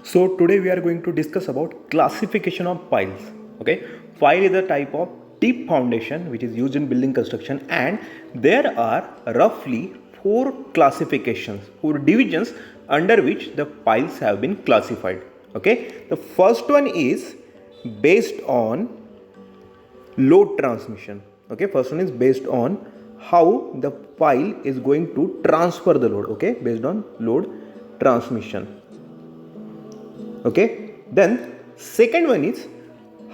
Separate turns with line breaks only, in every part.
So today we are going to discuss about classification of piles. Okay, pile is a type of deep foundation which is used in building construction, and there are roughly four classifications, four divisions under which the piles have been classified. Okay, the first one is based on load transmission. Okay, first one is based on how the pile is going to transfer the load. Okay, based on load transmission. Okay, then second one is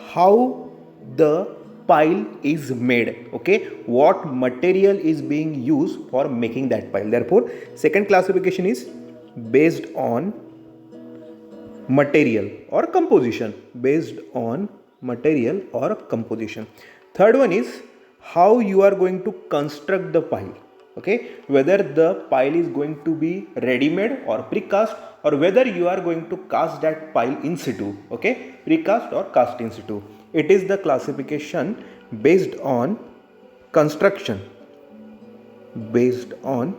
how the pile is made. Okay, what material is being used for making that pile. Therefore second classification is based on material or composition, based on material or composition. Third one is how you are going to construct the pile. Okay, whether the pile is going to be ready made or precast, or whether you are going to cast that pile in situ. Okay, precast or cast in situ. It is the classification based on construction, based on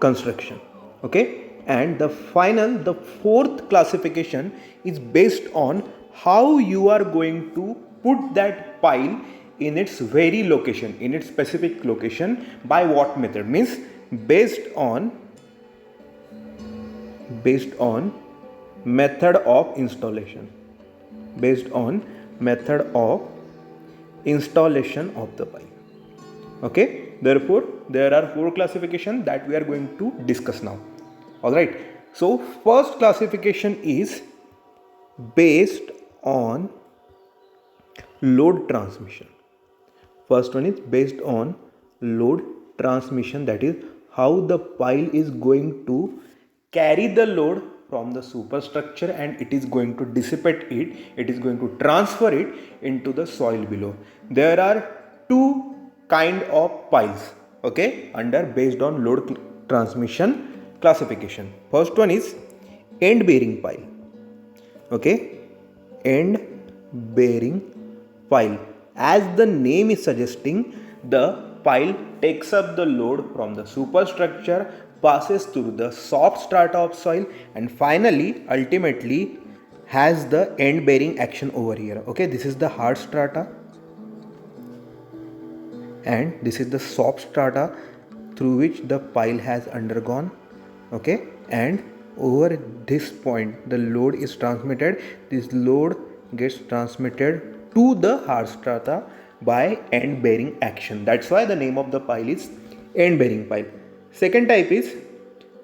construction. Okay, and the fourth classification is based on how you are going to put that pile in its very location, in its specific location. By what method? Means based on method of installation, based on method of installation of the pile. Okay, therefore there are four classifications that we are going to discuss now. All right, so first classification is based on load transmission. First one is based on load transmission, that is how the pile is going to carry the load from the superstructure and it is going to dissipate it, it is going to transfer it into the soil below. There are two kind of piles, okay, under based on load transmission classification. First one is end bearing pile. Okay, end bearing pile. As the name is suggesting, the pile takes up the load from the superstructure, passes through the soft strata of soil, and finally ultimately has the end bearing action over here. Okay, this is the hard strata and this is the soft strata through which the pile has undergone. Okay, and over this point the load is transmitted. This load gets transmitted to the hard strata by end bearing action. That's why the name of the pile is end bearing pile. Second type is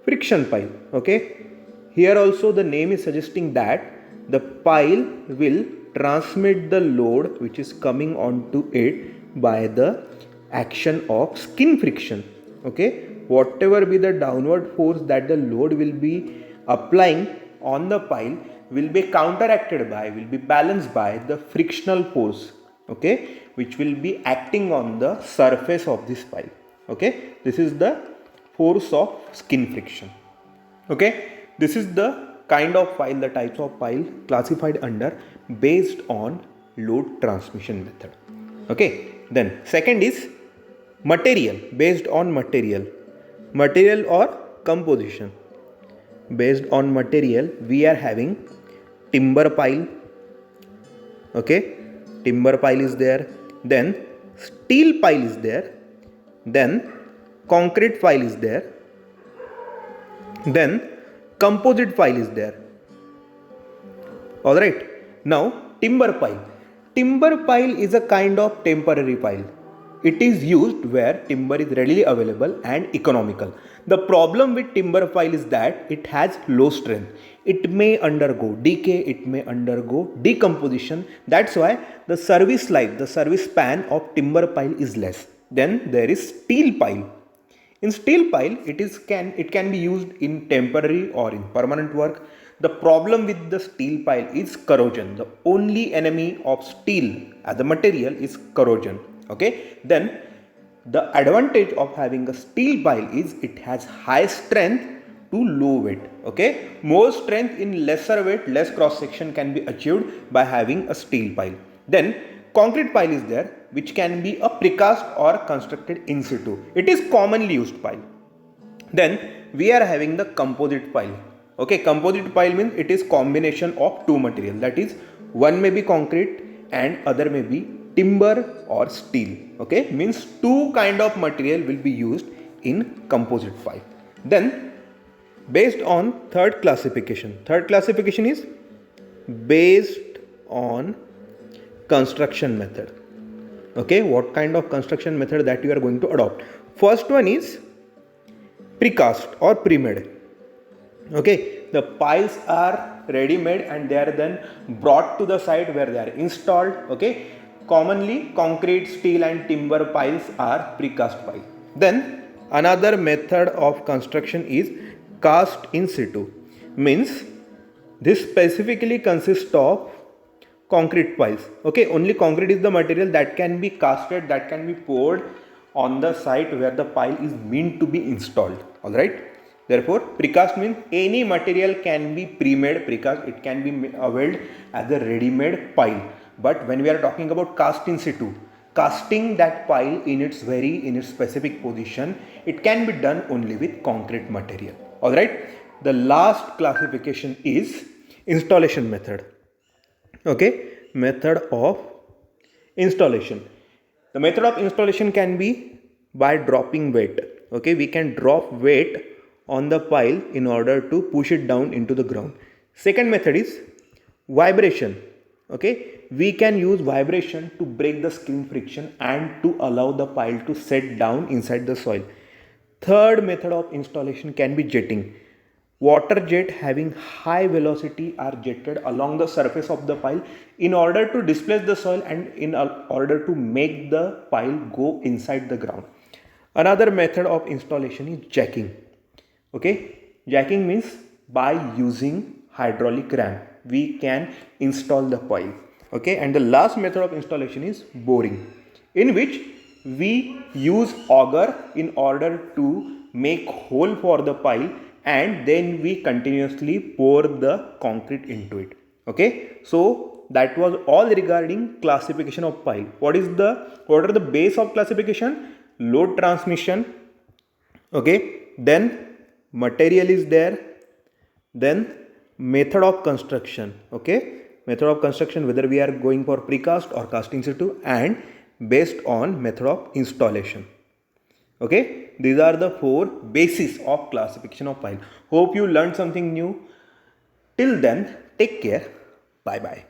friction pile. Okay, here also the name is suggesting that the pile will transmit the load which is coming onto it by the action of skin friction. Okay, whatever be the downward force that the load will be applying on the pile will be counteracted by, will be balanced by the frictional force. Okay, which will be acting on the surface of this pile. Okay, this is the force of skin friction. Okay, this is the kind of pile, the types of pile classified under based on load transmission method. Okay, then second is material, based on material or composition. Based on material we are having timber pile. Okay, timber pile is there, then steel pile is there, then concrete pile is there, then composite pile is there. All right, now timber pile. Timber pile is a kind of temporary pile. It is used where timber is readily available and economical. The problem with timber pile is that it has low strength. It may undergo decay, it may undergo decomposition. That's why the service life, the service span of timber pile is less. Then there is steel pile. In steel pile, it can be used in temporary or in permanent work. The problem with the steel pile is corrosion. The only enemy of steel as a material is corrosion. Okay, then the advantage of having a steel pile is it has high strength to low weight. Okay, more strength in lesser weight, less cross section can be achieved by having a steel pile. Then concrete pile is there, which can be a precast or constructed in situ. It is commonly used pile. Then we are having the composite pile. Okay, composite pile means it is combination of two material, that is one may be concrete and other may be timber or steel. Okay, means two kind of material will be used in composite pile. Then based on third classification is based on construction method. Okay, what kind of construction method that you are going to adopt? First one is precast or pre-made. Okay, the piles are ready made and they are then brought to the site where they are installed. Okay, commonly concrete, steel and timber piles are precast piles. Then another method of construction is cast in situ, means this specifically consists of concrete piles. Okay, only concrete is the material that can be casted, that can be poured on the site where the pile is meant to be installed. All right, therefore precast means any material can be pre-made precast, it can be availed as a ready-made pile. But when we are talking about cast in situ, casting that pile in its specific position, it can be done only with concrete material. All right, the last classification is installation method. Okay, method of installation. The method of installation can be by dropping weight. Okay, we can drop weight on the pile in order to push it down into the ground. Second method is vibration. Okay, we can use vibration to break the skin friction and to allow the pile to set down inside the soil. Third method of installation can be jetting. Water jet having high velocity are jetted along the surface of the pile in order to displace the soil and in order to make the pile go inside the ground. Another method of installation is jacking. Okay, jacking means by using hydraulic ram we can install the pile. Okay, and the last method of installation is boring, in which we use auger in order to make hole for the pile and then we continuously pour the concrete into it. Okay, so that was all regarding classification of pile. What are the base of classification? Load transmission. Okay, then material is there, then method of construction. Okay, method of construction, whether we are going for precast or casting situ, and based on method of installation. Okay, these are the four bases of classification of pile. Hope you learned something new. Till then, take care. Bye bye.